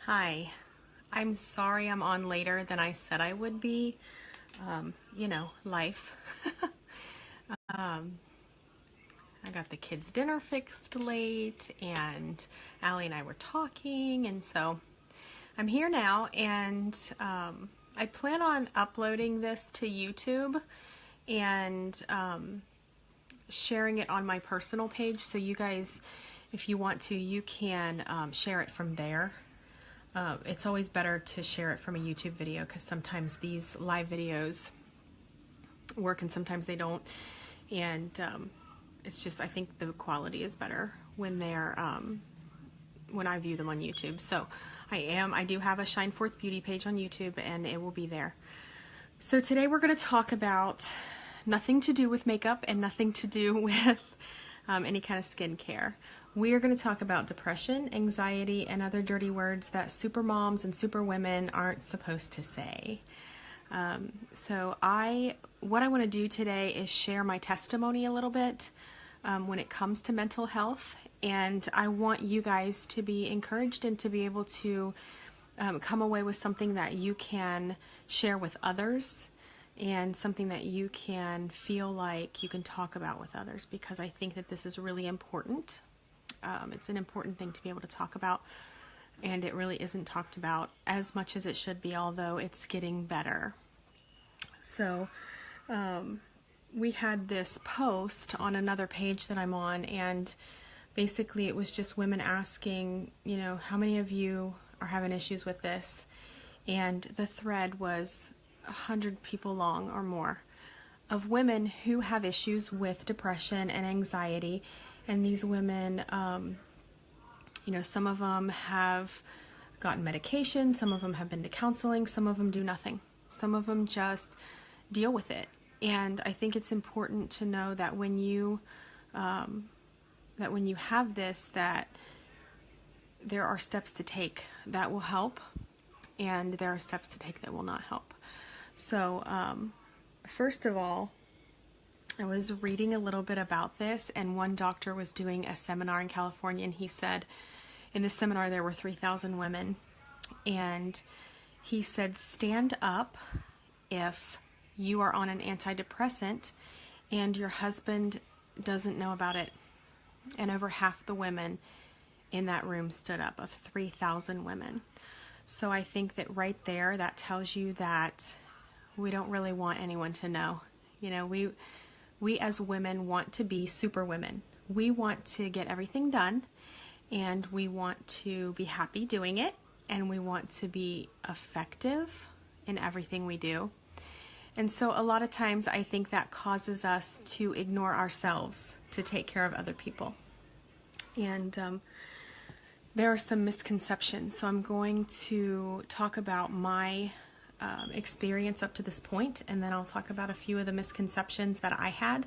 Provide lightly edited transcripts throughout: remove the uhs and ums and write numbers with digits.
Hi, I'm sorry I'm on later than I said I would be. Life. I got the kids' dinner fixed late, and Allie and I were talking, and so I'm here now, and I plan on uploading this to YouTube and sharing it on my personal page, so you guys, if you want to, you can share it from there. It's always better to share it from a YouTube video because sometimes these live videos work and sometimes they don't. And it's just, I think the quality is better when they're, when I view them on YouTube. So I do have a Shine Forth Beauty page on YouTube and it will be there. So today we're going to talk about nothing to do with makeup and nothing to do with any kind of skincare. We are going to talk about depression, anxiety, and other dirty words that super moms and super women aren't supposed to say. What I want to do today is share my testimony a little bit when it comes to mental health, and I want you guys to be encouraged and to be able to come away with something that you can share with others and something that you can feel like you can talk about with others, because I think that this is really important. It's an important thing to be able to talk about, and it really isn't talked about as much as it should be, although it's getting better. So we had this post on another page that I'm on, and basically it was just women asking, how many of you are having issues with this? And the thread was 100 people long or more of women who have issues with depression and anxiety. And these women, some of them have gotten medication, some of them have been to counseling, some of them do nothing. Some of them just deal with it. And I think it's important to know that when you have this, that there are steps to take that will help, and there are steps to take that will not help. So, first of all, I was reading a little bit about this, and one doctor was doing a seminar in California, and he said in this seminar there were 3,000 women, and he said, stand up if you are on an antidepressant and your husband doesn't know about it. And over half the women in that room stood up, of 3,000 women. So I think that right there, that tells you that we don't really want anyone to know. We as women want to be super women. We want to get everything done, and we want to be happy doing it, and we want to be effective in everything we do. And so a lot of times I think that causes us to ignore ourselves to take care of other people. And there are some misconceptions. So I'm going to talk about my experience up to this point, and then I'll talk about a few of the misconceptions that I had.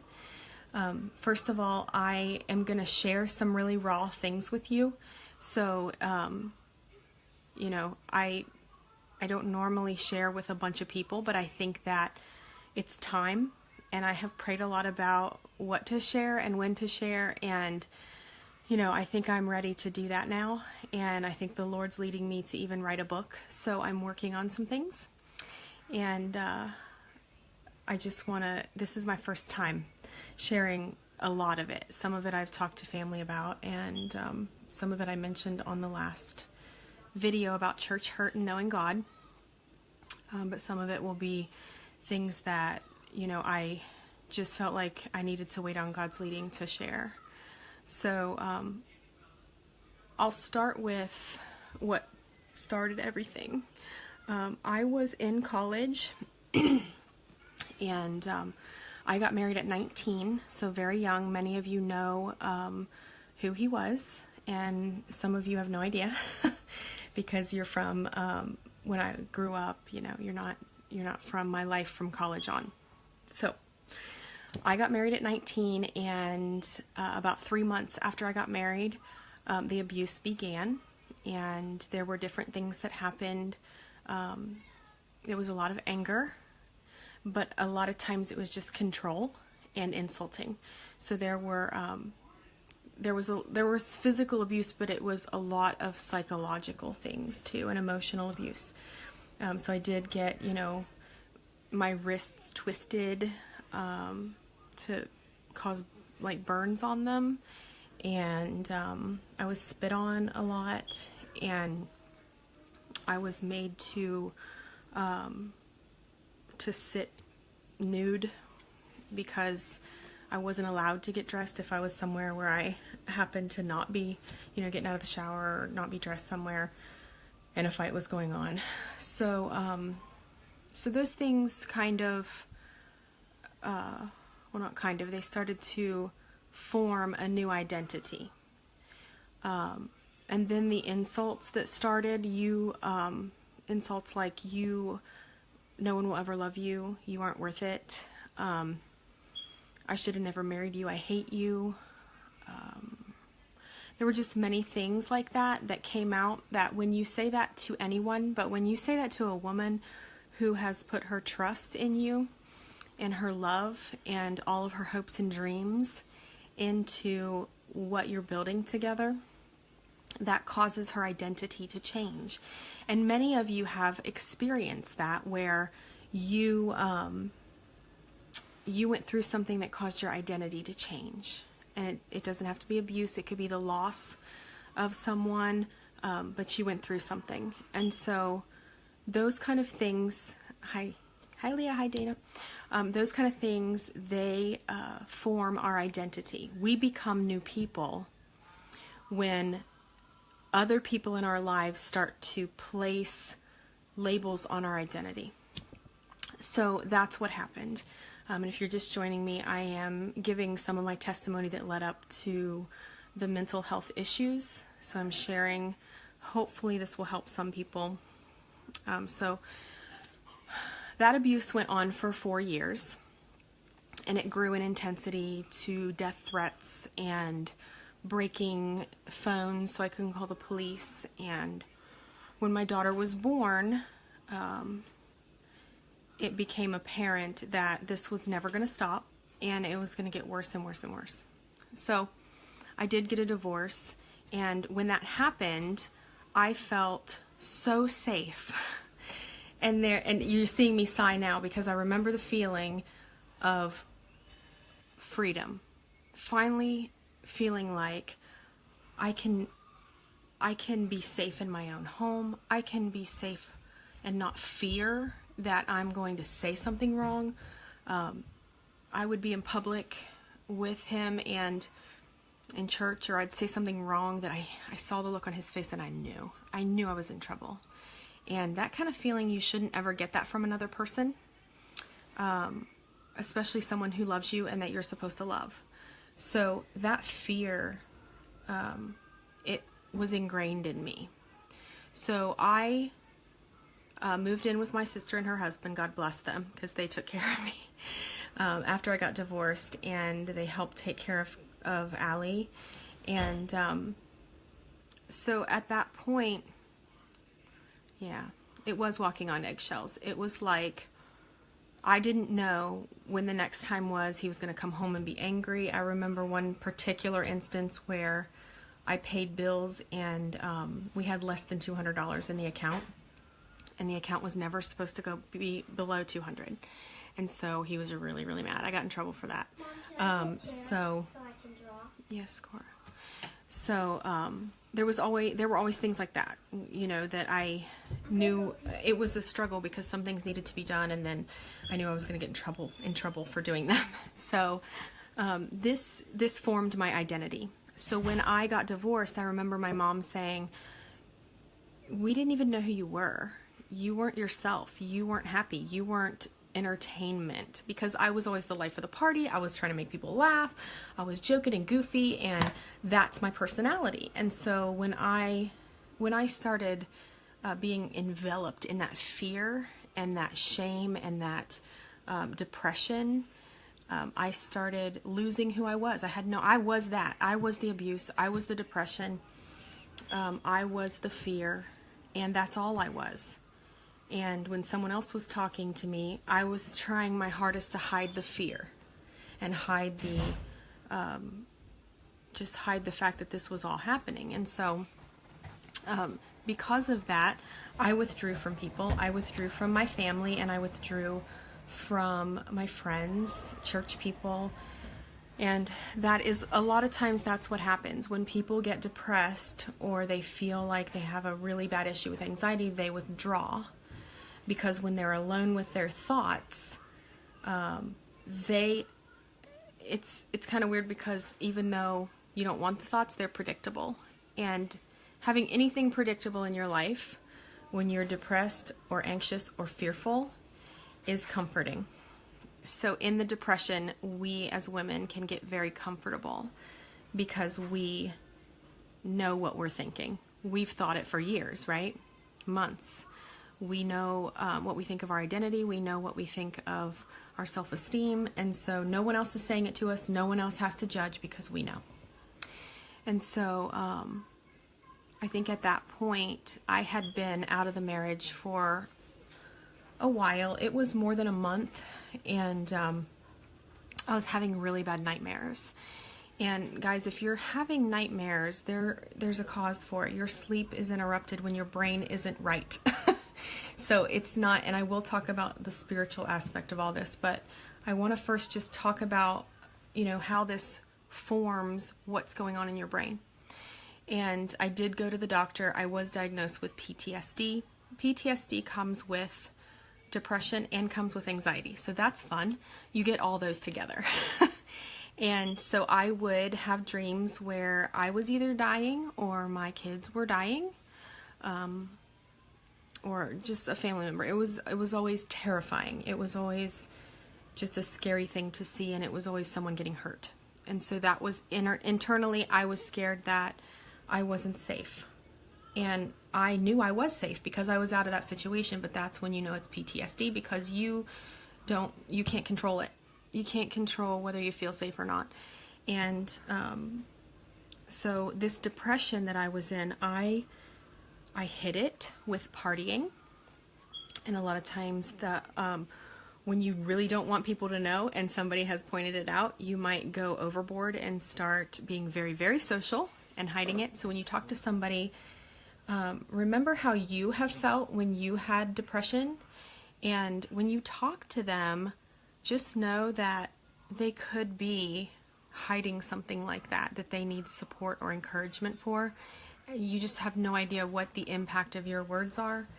First of all, I am going to share some really raw things with you. So, I don't normally share with a bunch of people, but I think that it's time, and I have prayed a lot about what to share and when to share, and I think I'm ready to do that now, and I think the Lord's leading me to even write a book, so I'm working on some things. And I just want to, this is my first time sharing a lot of it. Some of it I've talked to family about, and some of it I mentioned on the last video about church hurt and knowing God. But some of it will be things that, I just felt like I needed to wait on God's leading to share. So I'll start with what started everything. I was in college, and I got married at 19, so very young. Many of you know who he was, and some of you have no idea because you're from when I grew up. You're not from my life from college on. So I got married at 19, and about 3 months after I got married, the abuse began, and there were different things that happened. It was a lot of anger, but a lot of times it was just control and insulting. So there were there was physical abuse, but it was a lot of psychological things too, and emotional abuse. So I did get, my wrists twisted to cause like burns on them, and I was spit on a lot, and I was made to sit nude because I wasn't allowed to get dressed if I was somewhere where I happened to not be, getting out of the shower or not be dressed somewhere and a fight was going on. So, so those things kind of, they started to form a new identity. And then the insults that started, insults like no one will ever love you, you aren't worth it, I should have never married you, I hate you. There were just many things like that came out, that when you say that to anyone, but when you say that to a woman who has put her trust in you and her love and all of her hopes and dreams into what you're building together, that causes her identity to change. And many of you have experienced that, where you went through something that caused your identity to change. And it doesn't have to be abuse. It could be the loss of someone, but you went through something. And so those kind of things, hi Leah, hi Dana. Those kind of things, they form our identity. We become new people when other people in our lives start to place labels on our identity. So that's what happened. And if you're just joining me, I am giving some of my testimony that led up to the mental health issues. So I'm sharing, hopefully this will help some people. So that abuse went on for 4 years, and it grew in intensity to death threats and breaking phones so I couldn't call the police. And when my daughter was born, it became apparent that this was never going to stop, and it was going to get worse and worse and worse. So I did get a divorce, and when that happened, I felt so safe. And you're seeing me sigh now because I remember the feeling of freedom. Finally feeling like I can be safe in my own home. I can be safe and not fear that I'm going to say something wrong. I would be in public with him and in church, or I'd say something wrong that I saw the look on his face and I knew I was in trouble. And that kind of feeling, you shouldn't ever get that from another person, especially someone who loves you and that you're supposed to love. So that fear, it was ingrained in me. So I moved in with my sister and her husband, God bless them, because they took care of me after I got divorced, and they helped take care of Allie. And so at that point, yeah, it was walking on eggshells. It was like I didn't know when the next time was he was going to come home and be angry. I remember one particular instance where I paid bills and we had less than $200 in the account, and the account was never supposed to be below $200. And so he was really, really mad. I got in trouble for that. Mom, so I can draw? Yes, Cora. So there were always things like that, that I knew it was a struggle because some things needed to be done, and then I knew I was going to get in trouble for doing them. So this formed my identity. So when I got divorced, I remember my mom saying, "We didn't even know who you were. You weren't yourself. You weren't happy. You weren't entertainment," because I was always the life of the party. I was trying to make people laugh. I was joking and goofy, and that's my personality. And so when I started being enveloped in that fear and that shame and that depression, I started losing who I was. I was that. I was the abuse. I was the depression. I was the fear, and that's all I was. And when someone else was talking to me, I was trying my hardest to hide the fear and hide the just hide the fact that this was all happening. And so because of that, I withdrew from people. I withdrew from my family, and I withdrew from my friends, church people. And that is, a lot of times that's what happens when people get depressed or they feel like they have a really bad issue with anxiety. They withdraw, because when they're alone with their thoughts, it's kind of weird, because even though you don't want the thoughts, they're predictable. And having anything predictable in your life when you're depressed or anxious or fearful is comforting. So in the depression, we as women can get very comfortable because we know what we're thinking. We've thought it for years, right? Months. We know what we think of our identity. We know what we think of our self-esteem. And so no one else is saying it to us. No one else has to judge, because we know. And so I think at that point, I had been out of the marriage for a while. It was more than a month, and I was having really bad nightmares. And guys, if you're having nightmares, there's a cause for it. Your sleep is interrupted when your brain isn't right. So it's not, and I will talk about the spiritual aspect of all this, but I want to first just talk about, how this forms what's going on in your brain. And I did go to the doctor. I was diagnosed with PTSD. PTSD comes with depression and comes with anxiety. So that's fun. You get all those together. And so I would have dreams where I was either dying or my kids were dying, or just a family member. It was always terrifying. It was always just a scary thing to see, and it was always someone getting hurt. And so that was internally, I was scared that I wasn't safe. And I knew I was safe because I was out of that situation, but that's when you know it's PTSD, because you can't control it. You can't control whether you feel safe or not. And so this depression that I was in, I hid it with partying. And a lot of times when you really don't want people to know and somebody has pointed it out, you might go overboard and start being very, very social and hiding it. So when you talk to somebody, remember how you have felt when you had depression. And when you talk to them, just know that they could be hiding something like that they need support or encouragement for. You just have no idea what the impact of your words are.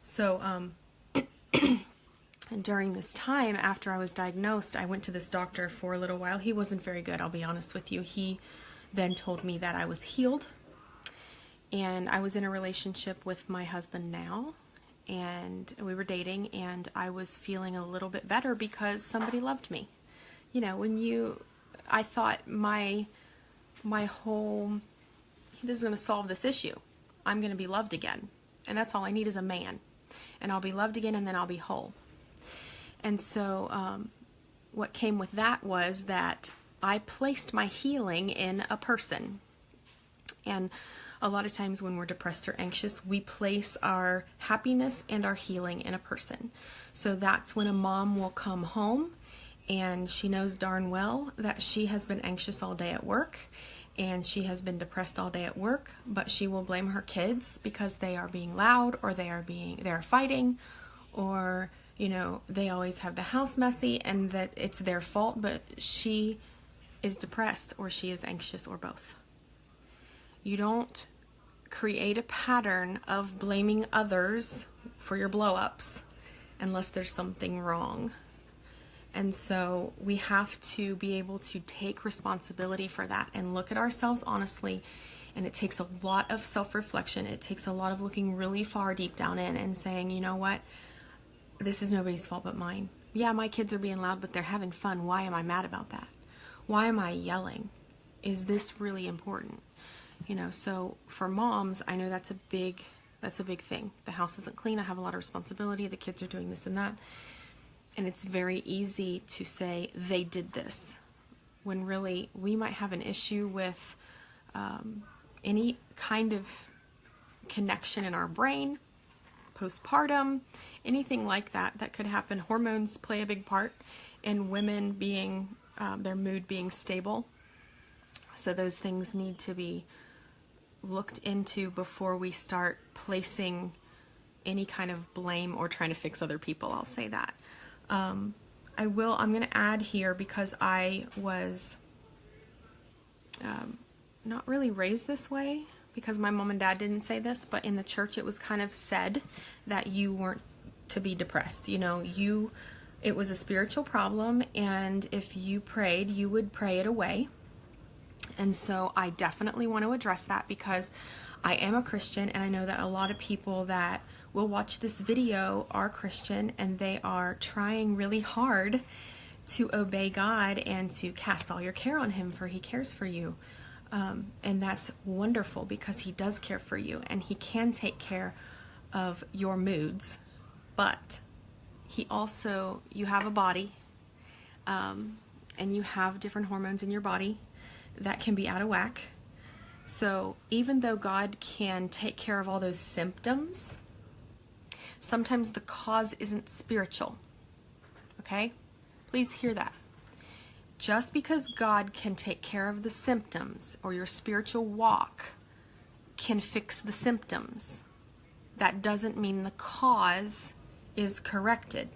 So during this time, after I was diagnosed, I went to this doctor for a little while. He wasn't very good, I'll be honest with you. He then told me that I was healed. And I was in a relationship with my husband now, and we were dating, and I was feeling a little bit better because somebody loved me. I thought my whole, this is going to solve this issue. I'm going to be loved again. And that's all I need is a man. And I'll be loved again, and then I'll be whole. And so what came with that was that I placed my healing in a person. And a lot of times when we're depressed or anxious, we place our happiness and our healing in a person. So that's when a mom will come home and she knows darn well that she has been anxious all day at work and she has been depressed all day at work, but she will blame her kids because they are being loud, or they are fighting, or they always have the house messy and that it's their fault, but she is depressed or she is anxious, or both. You don't create a pattern of blaming others for your blow-ups unless there's something wrong. And so we have to be able to take responsibility for that and look at ourselves honestly. And it takes a lot of self-reflection. It takes a lot of looking really far deep down in and saying, you know what? This is nobody's fault but mine. Yeah, my kids are being loud, but they're having fun. Why am I mad about that? Why am I yelling? Is this really important? So for moms, I know that's a big thing. The house isn't clean. I have a lot of responsibility. The kids are doing this and that. And it's very easy to say they did this, when really we might have an issue with any kind of connection in our brain, postpartum, anything like that could happen. Hormones play a big part in women being, their mood being stable. So those things need to be looked into before we start placing any kind of blame or trying to fix other people. I'll say that. I'm going to add here, because I was not really raised this way, because my mom and dad didn't say this, but in the church it was kind of said that you weren't to be depressed. It was a spiritual problem, and if you prayed, you would pray it away. And so I definitely want to address that, because I am a Christian, and I know that a lot of people that will watch this video are Christian, and they are trying really hard to obey God and to cast all your care on Him, for He cares for you. And that's wonderful, because He does care for you, and He can take care of your moods. But you have a body, and you have different hormones in your body that can be out of whack. So even though God can take care of all those symptoms, sometimes the cause isn't spiritual. Okay? Please hear that. Just because God can take care of the symptoms, or your spiritual walk can fix the symptoms, that doesn't mean the cause is corrected.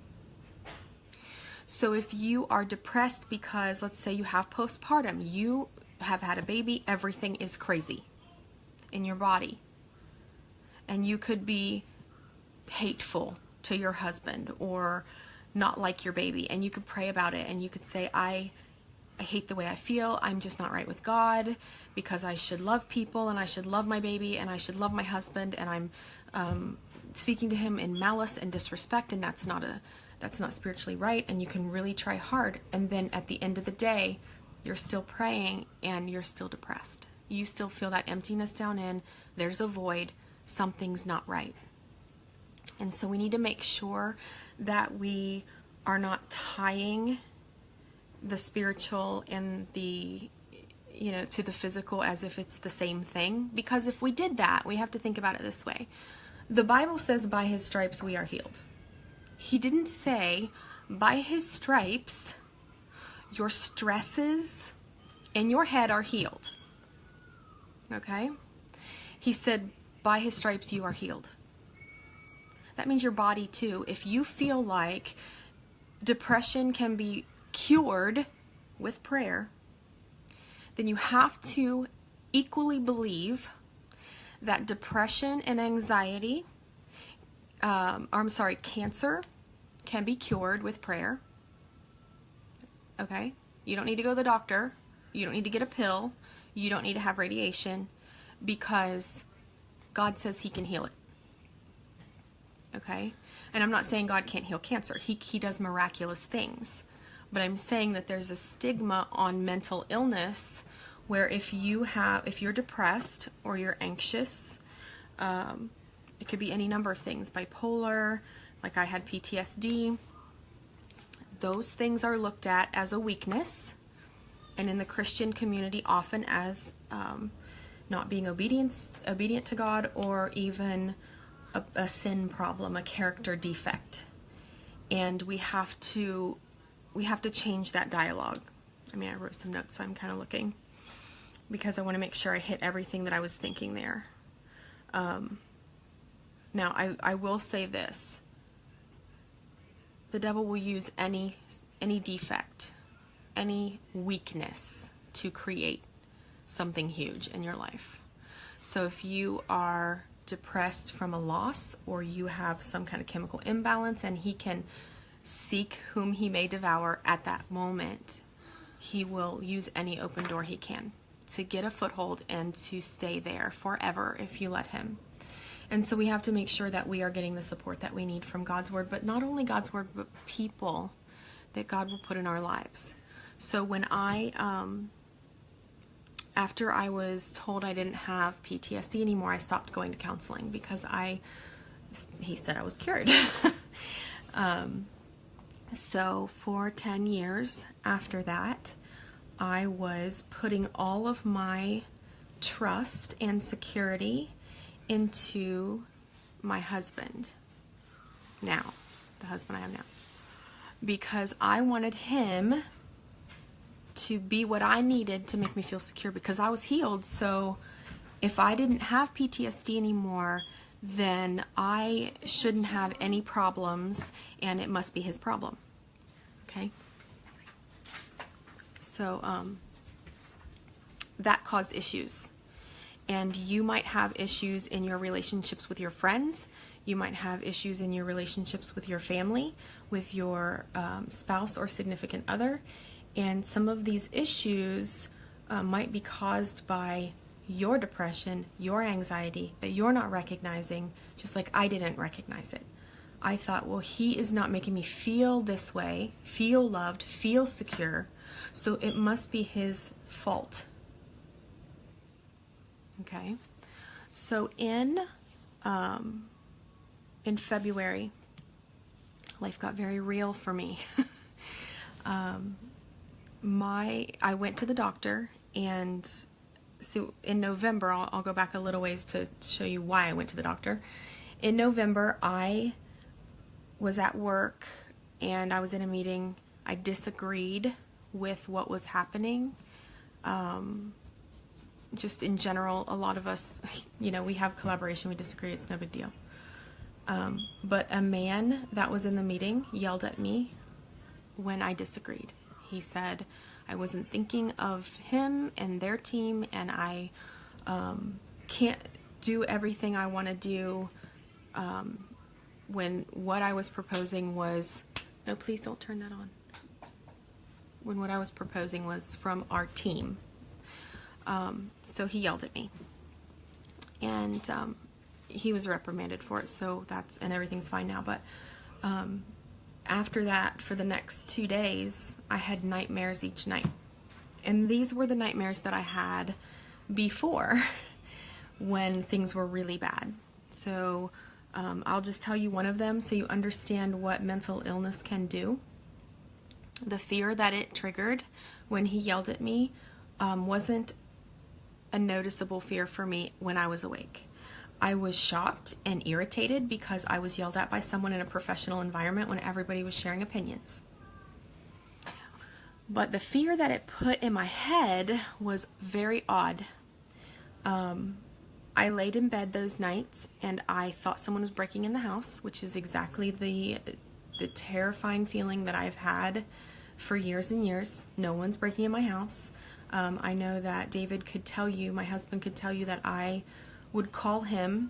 So if you are depressed because, let's say, you have postpartum, you have had a baby, everything is crazy in your body, and you could be hateful to your husband or not like your baby, and you could pray about it, and you could say, I hate the way I feel, I'm just not right with God, because I should love people, and I should love my baby, and I should love my husband, and I'm speaking to him in malice and disrespect, and that's not spiritually right. And you can really try hard, and then at the end of the day, you're still praying and you're still depressed. You still feel that emptiness down in, there's a void, something's not right. And so we need to make sure that we are not tying the spiritual and the to the physical as if it's the same thing. Because if we did that, we have to think about it this way. The Bible says, by His stripes we are healed. He didn't say, by His stripes your stresses in your head are healed. Okay? He said, by His stripes you are healed. That means your body too. If you feel like depression can be cured with prayer, then you have to equally believe that depression and anxiety, cancer can be cured with prayer. Okay? You don't need to go to the doctor. You don't need to get a pill. You don't need to have radiation, because God says He can heal it. Okay? And I'm not saying God can't heal cancer. He does miraculous things. But I'm saying that there's a stigma on mental illness where if you're depressed or you're anxious, it could be any number of things, bipolar, like I had PTSD, those things are looked at as a weakness, and in the Christian community often as not being obedient to God, or even a sin problem, a character defect. And we have to change that dialogue. I mean, I wrote some notes, so I'm kind of looking, because I want to make sure I hit everything that I was thinking there. Now, I will say this. The devil will use any defect, any weakness to create something huge in your life. So if you are depressed from a loss, or you have some kind of chemical imbalance, and he can seek whom he may devour at that moment, he will use any open door he can to get a foothold and to stay there forever if you let him. And so we have to make sure that we are getting the support that we need from God's Word, but not only God's Word, but people that God will put in our lives. So when after I was told I didn't have PTSD anymore, I stopped going to counseling, because he said I was cured. So for 10 years after that, I was putting all of my trust and security into my husband now, the husband I have now, because I wanted him to be what I needed to make me feel secure because I was healed. So if I didn't have PTSD anymore, then I shouldn't have any problems, and it must be his problem. Okay? So that caused issues. And you might have issues in your relationships with your friends. You might have issues in your relationships with your family, with your spouse or significant other. And some of these issues might be caused by your depression, your anxiety that you're not recognizing, just like I didn't recognize it. I thought, well, he is not making me feel this way, feel loved, feel secure, so it must be his fault. Okay, so in February, life got very real for me. I went to the doctor, and so in November, I'll go back a little ways to show you why I went to the doctor. In November, I was at work and I was in a meeting. I disagreed with what was happening. Just in general, a lot of us, we have collaboration, we disagree, it's no big deal. But a man that was in the meeting yelled at me when I disagreed. He said I wasn't thinking of him and their team, and I can't do everything I want to do when what I was proposing was, no, please don't turn that on. When what I was proposing was from our team. So he yelled at me, and he was reprimanded for it, so and everything's fine now. But after that, for the next 2 days, I had nightmares each night. And these were the nightmares that I had before when things were really bad. So I'll just tell you one of them so you understand what mental illness can do. The fear that it triggered when he yelled at me wasn't a noticeable fear for me when I was awake. I was shocked and irritated because I was yelled at by someone in a professional environment when everybody was sharing opinions. But the fear that it put in my head was very odd. I laid in bed those nights and I thought someone was breaking in the house, which is exactly the terrifying feeling that I've had for years and years. No one's breaking in my house. I know that David could tell you, my husband could tell you, that I would call him.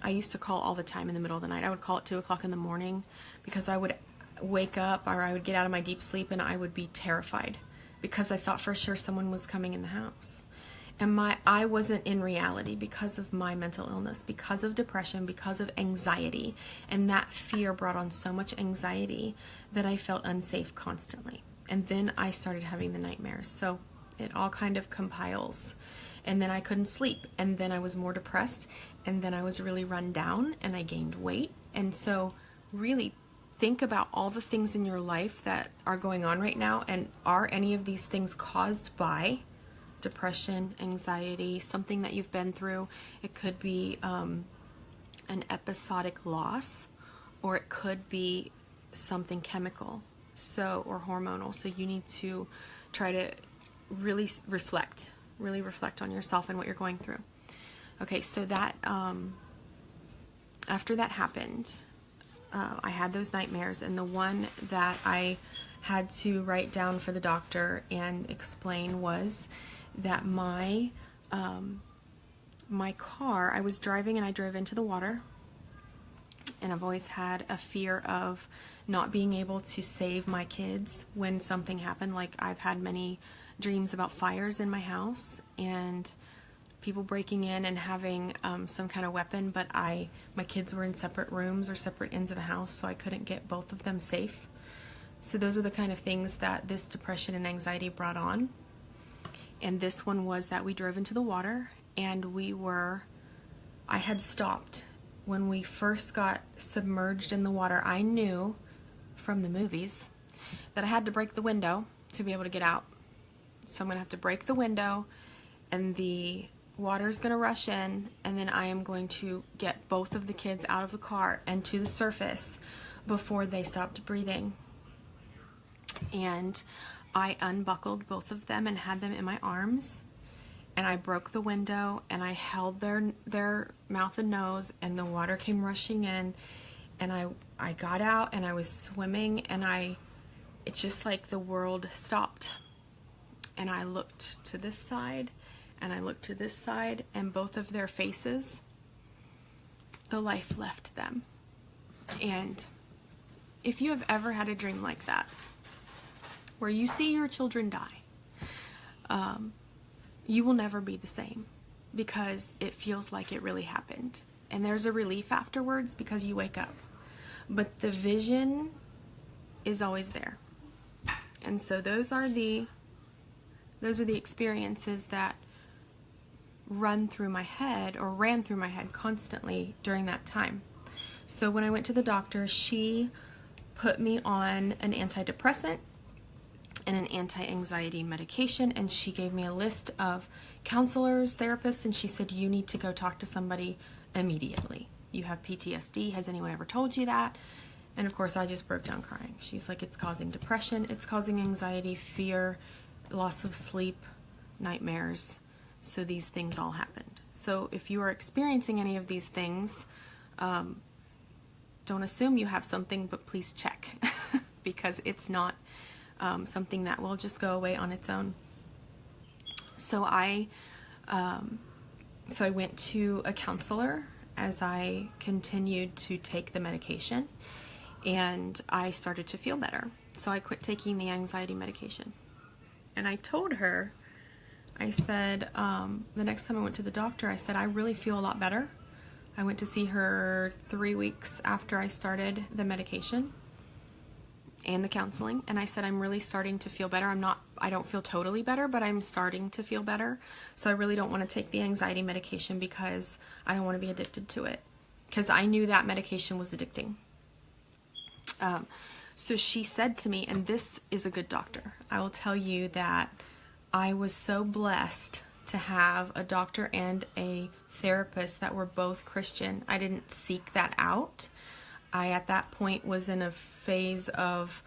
I used to call all the time in the middle of the night. I would call at 2 o'clock in the morning because I would wake up, or I would get out of my deep sleep and I would be terrified because I thought for sure someone was coming in the house. And I wasn't in reality because of my mental illness, because of depression, because of anxiety. And that fear brought on so much anxiety that I felt unsafe constantly. And then I started having the nightmares. So it all kind of compiles. And then I couldn't sleep. And then I was more depressed. And then I was really run down and I gained weight. And so really think about all the things in your life that are going on right now. And are any of these things caused by depression, anxiety, something that you've been through? It could be an episodic loss, or it could be something chemical, or hormonal. So you need to try to really reflect on yourself and what you're going through. Okay, so that after that happened, I had those nightmares, and the one that I had to write down for the doctor and explain was that my car, I was driving and I drove into the water, and I've always had a fear of not being able to save my kids when something happened. Like, I've had many dreams about fires in my house and people breaking in and having some kind of weapon, but my kids were in separate rooms or separate ends of the house, so I couldn't get both of them safe. So those are the kind of things that this depression and anxiety brought on. And this one was that we drove into the water, and I had stopped. When we first got submerged in the water, I knew from the movies that I had to break the window to be able to get out. So I'm going to have to break the window, and the water is going to rush in, and then I am going to get both of the kids out of the car and to the surface before they stopped breathing. And I unbuckled both of them and had them in my arms, and I broke the window and I held their mouth and nose, and the water came rushing in, and I got out and I was swimming, and it's just like the world stopped. And I looked to this side and I looked to this side, and both of their faces, the life left them. And if you have ever had a dream like that, where you see your children die, you will never be the same, because it feels like it really happened. And there's a relief afterwards because you wake up. But the vision is always there. And so those are the experiences that ran through my head constantly during that time. So when I went to the doctor, she put me on an antidepressant and an anti-anxiety medication, and she gave me a list of counselors, therapists, and she said, you need to go talk to somebody immediately. You have PTSD. Has anyone ever told you that? And of course, I just broke down crying. She's like, it's causing depression, it's causing anxiety, fear, loss of sleep, nightmares. So these things all happened. So if you are experiencing any of these things, don't assume you have something, but please check because it's not something that will just go away on its own. So I went to a counselor as I continued to take the medication, and I started to feel better. So I quit taking the anxiety medication. And I told her, I said, the next time I went to the doctor, I said, I really feel a lot better. I went to see her 3 weeks after I started the medication and the counseling, and I said, I'm really starting to feel better. I don't feel totally better, but I'm starting to feel better. So I really don't want to take the anxiety medication because I don't want to be addicted to it, because I knew that medication was addicting. So she said to me, and this is a good doctor, I will tell you that I was so blessed to have a doctor and a therapist that were both Christian. I didn't seek that out. I, at that point, was in a phase of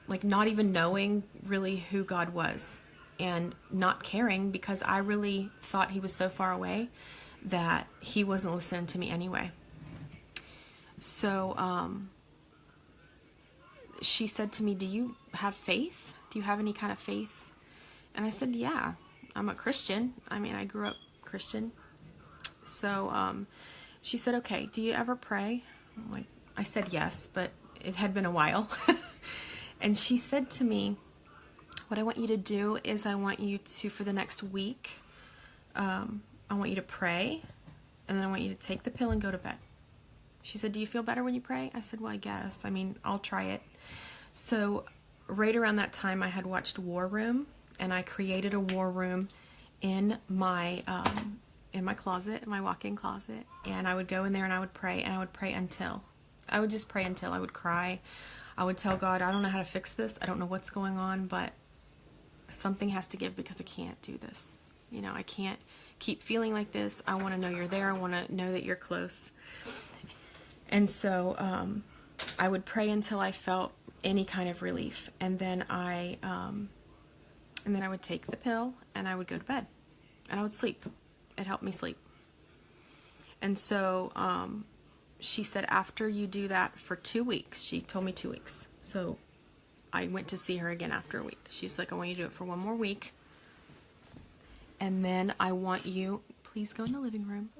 like not even knowing really who God was, and not caring because I really thought he was so far away that he wasn't listening to me anyway. So she said to me, do you have faith? Do you have any kind of faith? And I said, yeah, I'm a Christian. I mean, I grew up Christian. So she said, okay, do you ever pray? I said yes, but it had been a while. And she said to me, what I want you to do is I want you to, for the next week, I want you to pray, and then I want you to take the pill and go to bed. She said, do you feel better when you pray? I said, well, I guess. I mean, I'll try it. So right around that time, I had watched War Room, and I created a war room in my closet, in my walk-in closet, and I would go in there and I would pray, and I would pray until. I would just pray until. I would cry. I would tell God, I don't know how to fix this. I don't know what's going on, but something has to give because I can't do this. You know, I can't keep feeling like this. I want to know you're there. I want to know that you're close. And so I would pray until I felt any kind of relief, and then I would take the pill and I would go to bed and I would sleep. It helped me sleep. And so she said, after you do that for 2 weeks, she told me 2 weeks. So I went to see her again after a week. She's like, I want you to do it for 1 more week. And then I want you, please go in the living room.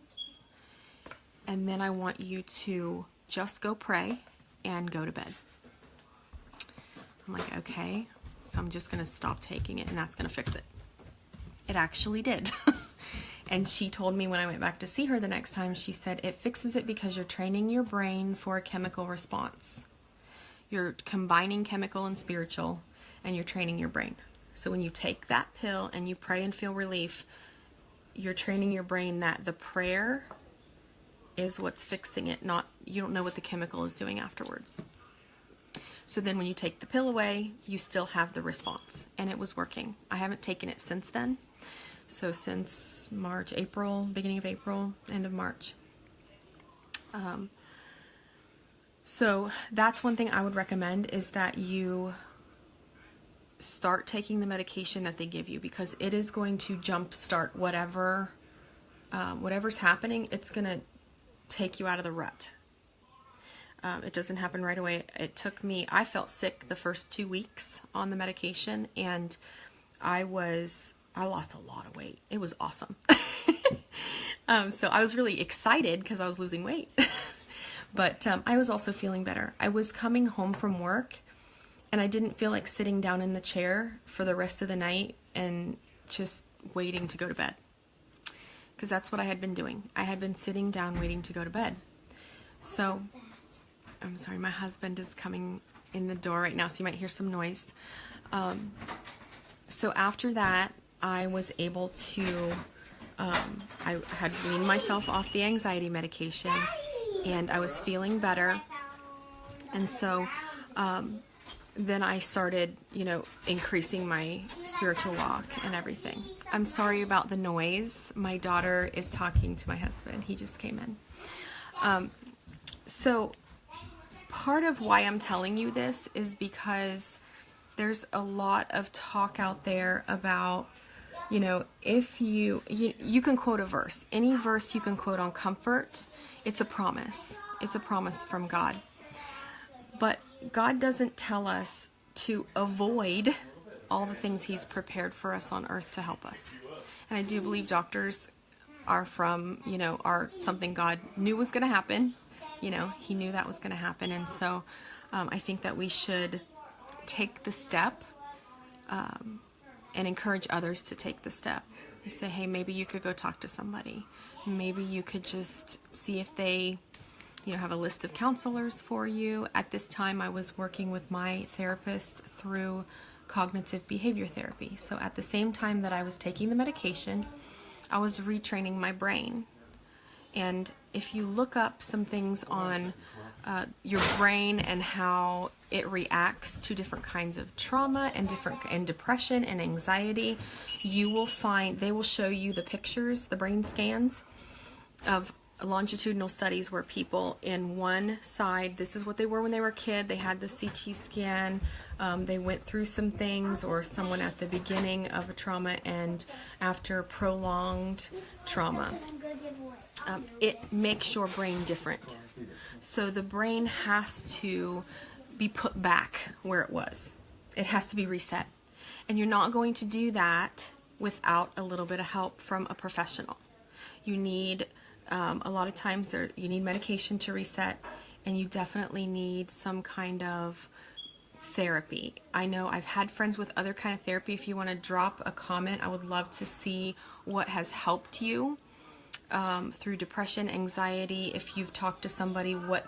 And then I want you to just go pray and go to bed. I'm like, okay. So I'm just going to stop taking it, and that's going to fix it. It actually did. And she told me when I went back to see her the next time, she said, it fixes it because you're training your brain for a chemical response. You're combining chemical and spiritual, and you're training your brain. So when you take that pill and you pray and feel relief, you're training your brain that the prayer is what's fixing it, not, you don't know what the chemical is doing afterwards. So then when you take the pill away, you still have the response, and it was working. I haven't taken it since then. So since March, April, beginning of April, end of March. So that's one thing I would recommend, is that you start taking the medication that they give you, because it is going to jumpstart whatever's happening. It's going to take you out of the rut. It doesn't happen right away. It took me, I felt sick the first 2 weeks on the medication, and I lost a lot of weight. It was awesome. So I was really excited because I was losing weight. But I was also feeling better. I was coming home from work, and I didn't feel like sitting down in the chair for the rest of the night and just waiting to go to bed. Because that's what I had been doing. I had been sitting down waiting to go to bed. So, I'm sorry, my husband is coming in the door right now, so you might hear some noise. So after that, I was able to, I had weaned myself off the anxiety medication, and I was feeling better. And so then I started, increasing my spiritual walk and everything. I'm sorry about the noise. My daughter is talking to my husband. He just came in. So part of why I'm telling you this is because there's a lot of talk out there about, if you can quote a verse. Any verse you can quote on comfort, it's a promise. It's a promise from God. But God doesn't tell us to avoid all the things He's prepared for us on earth to help us. And I do believe doctors are are something God knew was going to happen. He knew that was going to happen. And so I think that we should take the step and encourage others to take the step. You say, hey, maybe you could go talk to somebody. Maybe you could just see if they have a list of counselors for you. At this time, I was working with my therapist through cognitive behavior therapy. So at the same time that I was taking the medication, I was retraining my brain. And if you look up some things on your brain and how it reacts to different kinds of trauma and depression and anxiety, you will find, they will show you the pictures, the brain scans of longitudinal studies where people in one side, this is what they were when they were a kid, they had the CT scan, they went through some things, or someone at the beginning of a trauma and after prolonged trauma. It makes your brain different. So the brain has to be put back where it was. It has to be reset. And you're not going to do that without a little bit of help from a professional. You need a lot of times you need medication to reset, and you definitely need some kind of therapy. I know I've had friends with other kind of therapy. If you want to drop a comment, I would love to see what has helped you through depression, anxiety. If you've talked to somebody, what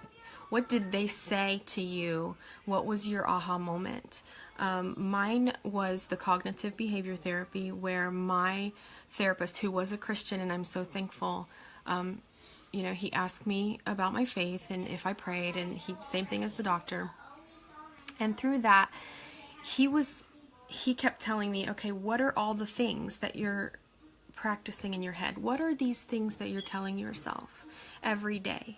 did they say to you? What was your aha moment? Mine was the cognitive behavior therapy, where my therapist, who was a Christian, and I'm so thankful, he asked me about my faith and if I prayed, and same thing as the doctor. And through that, he kept telling me, okay, what are all the things that you're practicing in your head? What are these things that you're telling yourself every day?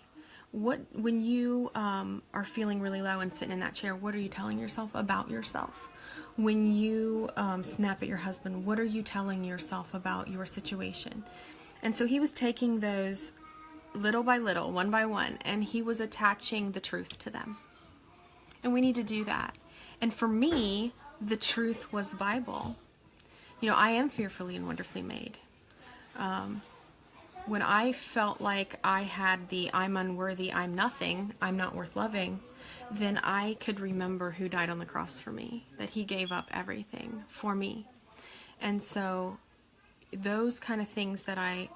When you are feeling really low and sitting in that chair, what are you telling yourself about yourself? When you snap at your husband, what are you telling yourself about your situation? And so he was taking those little by little, one by one, and he was attaching the truth to them. And we need to do that. And for me, the truth was Bible. I am fearfully and wonderfully made. When I felt like I had the I'm unworthy, I'm nothing, I'm not worth loving, then I could remember who died on the cross for me, that He gave up everything for me. And so those kind of things that I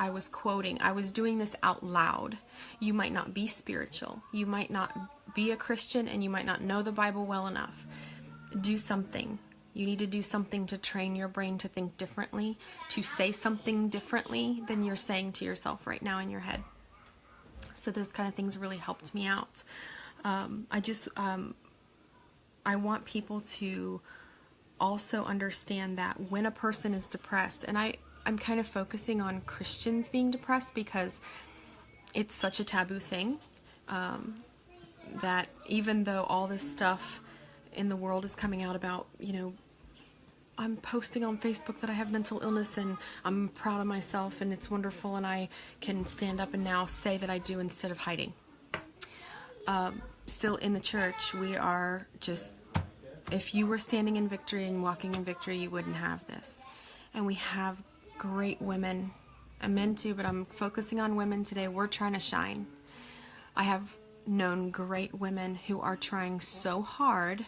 was quoting, I was doing this out loud. You might not be spiritual. You might not be a Christian, and you might not know the Bible well enough. Do something. You need to do something to train your brain to think differently, to say something differently than you're saying to yourself right now in your head. So those kind of things really helped me out. I want people to also understand that when a person is depressed, and I'm kind of focusing on Christians being depressed because it's such a taboo thing, that even though all this stuff in the world is coming out about, I'm posting on Facebook that I have mental illness and I'm proud of myself and it's wonderful and I can stand up and now say that I do instead of hiding. Still in the church, we are just, if you were standing in victory and walking in victory, you wouldn't have this. And we have great women, and men too, but I'm focusing on women today. We're trying to shine. I have known great women who are trying so hard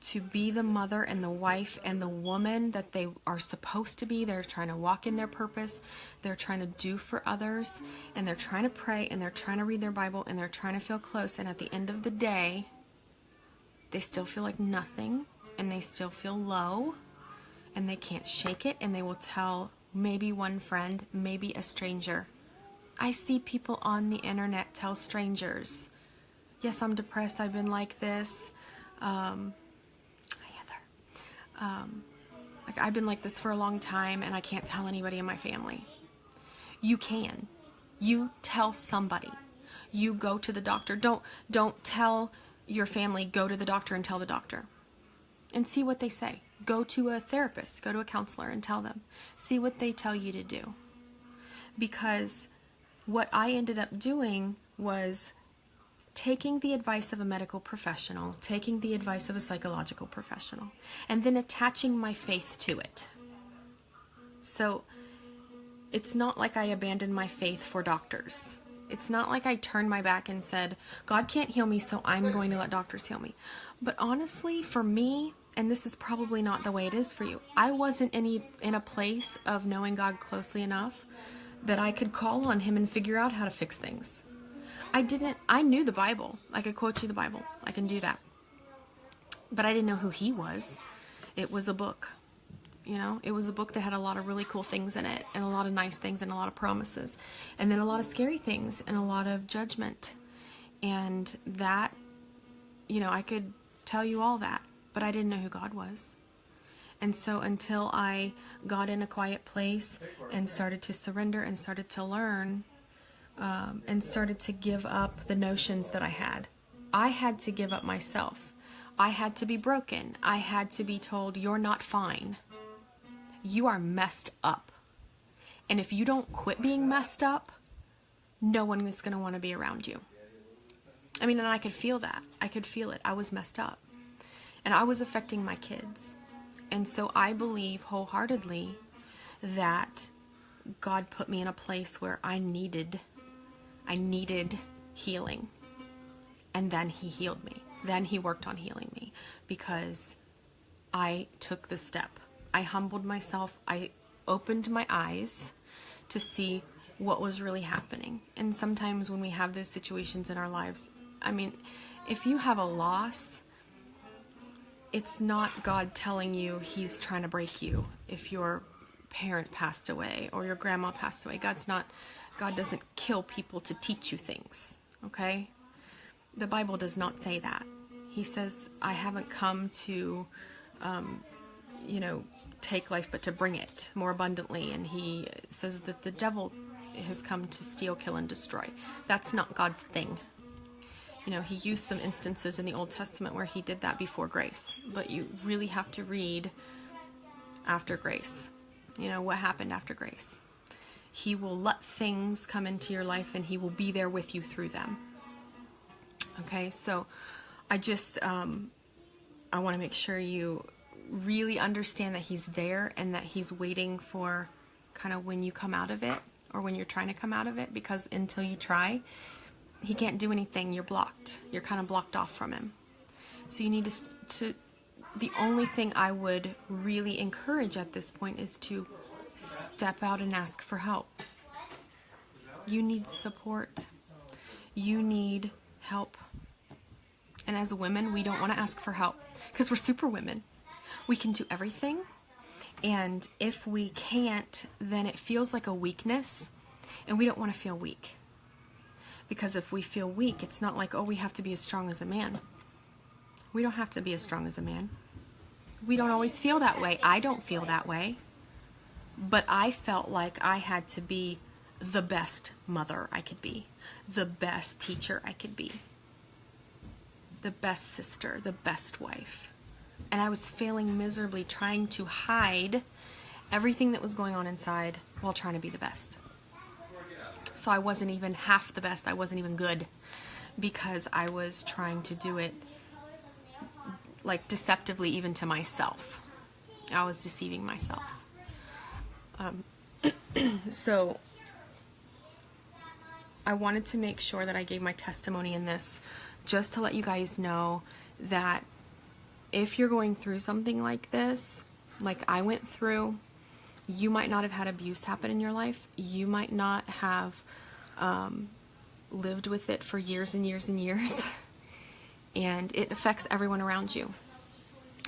to be the mother and the wife and the woman that they are supposed to be. They're trying to walk in their purpose. They're trying to do for others, and they're trying to pray, and they're trying to read their Bible, and they're trying to feel close. And at the end of the day, they still feel like nothing, and they still feel low, and they can't shake it, and they will tell maybe one friend, maybe a stranger. I see people on the internet tell strangers, yes, I'm depressed, I've been like this. I've been like this for a long time and I can't tell anybody in my family. You can. You tell somebody. You go to the doctor. Don't tell your family, go to the doctor and tell the doctor. And see what they say. Go to a therapist, go to a counselor and tell them. See what they tell you to do. Because what I ended up doing was taking the advice of a medical professional, taking the advice of a psychological professional, and then attaching my faith to it. So it's not like I abandoned my faith for doctors. It's not like I turned my back and said, God can't heal me, so I'm going to let doctors heal me. But honestly, for me, and this is probably not the way it is for you, I wasn't in a place of knowing God closely enough that I could call on Him and figure out how to fix things. I knew the Bible. I could quote you the Bible. I can do that. But I didn't know who He was. It was a book. It was a book that had a lot of really cool things in it, and a lot of nice things, and a lot of promises, and then a lot of scary things, and a lot of judgment. And that, I could tell you all that, but I didn't know who God was. And so until I got in a quiet place and started to surrender and started to learn, and started to give up the notions that I had to give up myself. I had to be broken. I had to be told, you're not fine. You are messed up. And if you don't quit being messed up, no one is going to want to be around you. And I could feel that. I could feel it. I was messed up. And I was affecting my kids. And so I believe wholeheartedly that God put me in a place where I needed healing. And then He healed me. Then He worked on healing me because I took the step. I humbled myself. I opened my eyes to see what was really happening. And sometimes when we have those situations in our lives, if you have a loss, it's not God telling you He's trying to break you. If your parent passed away or your grandma passed away, God doesn't kill people to teach you things, okay? The Bible does not say that. He says, I haven't come to, take life, but to bring it more abundantly. And He says that the devil has come to steal, kill, and destroy. That's not God's thing. He used some instances in the Old Testament where He did that before grace. But you really have to read after grace. What happened after grace. He will let things come into your life and He will be there with you through them. Okay, so I just, I want to make sure you really understand that He's there and that He's waiting for kind of when you come out of it or when you're trying to come out of it, because until you try, He can't do anything. You're blocked. You're kind of blocked off from Him. So you need to the only thing I would really encourage at this point is to step out and ask for help. You need support. You need help. And as women, we don't want to ask for help because we're super women. We can do everything. And if we can't, then it feels like a weakness. And we don't want to feel weak. Because if we feel weak, it's not like, oh, we have to be as strong as a man. We don't have to be as strong as a man. We don't always feel that way. I don't feel that way. But I felt like I had to be the best mother I could be. The best teacher I could be. the best sister, the best wife. And I was failing miserably trying to hide everything that was going on inside while trying to be the best. So I wasn't even half the best. I wasn't even good because I was trying to do it like deceptively even to myself. I was deceiving myself. So I wanted to make sure that I gave my testimony in this just to let you guys know that if you're going through something like this, like I went through, you might not have had abuse happen in your life. You might not have lived with it for years and years and years. And it affects everyone around you.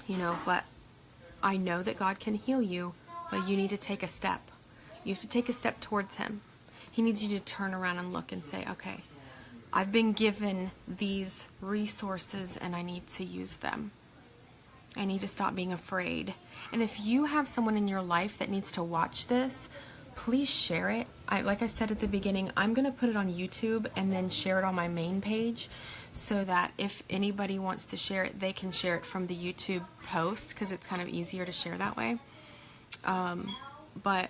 You know, but I know that God can heal you, but you need to take a step. You have to take a step towards Him. He needs you to turn around and look and say, okay, I've been given these resources and I need to use them. I need to stop being afraid. And if you have someone in your life that needs to watch this, please share it. Like I said at the beginning, I'm going to put it on YouTube and then share it on my main page so that if anybody wants to share it, they can share it from the YouTube post because it's kind of easier to share that way. But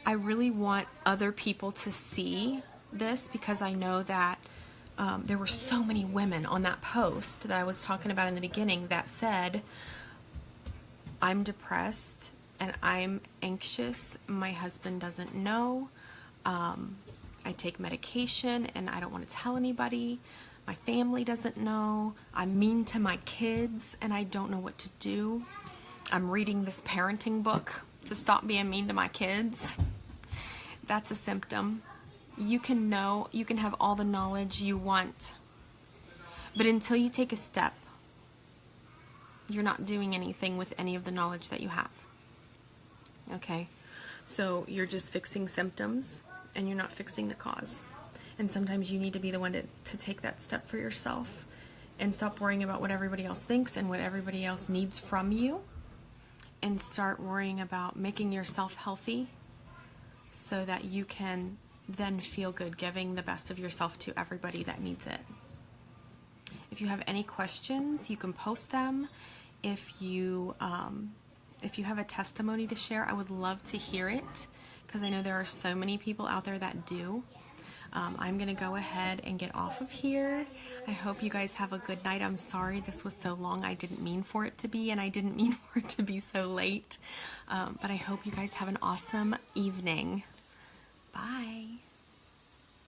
I really want other people to see this because I know that there were so many women on that post that I was talking about in the beginning that said, I'm depressed and I'm anxious. My husband doesn't know. I take medication and I don't want to tell anybody. My family doesn't know. I'm mean to my kids and I don't know what to do. I'm reading this parenting book to stop being mean to my kids. That's a symptom. You can know, you can have all the knowledge you want, but until you take a step, you're not doing anything with any of the knowledge that you have. Okay? So you're just fixing symptoms and you're not fixing the cause. And sometimes you need to be the one to take that step for yourself and stop worrying about what everybody else thinks and what everybody else needs from you and start worrying about making yourself healthy so that you can then feel good giving the best of yourself to everybody that needs it. If you have any questions, you can post them. If you have a testimony to share, I would love to hear it because I know there are so many people out there that do. I'm going to go ahead and get off of here. I hope you guys have a good night. I'm sorry this was so long. I didn't mean for it to be, and I didn't mean for it to be so late. But I hope you guys have an awesome evening. Bye.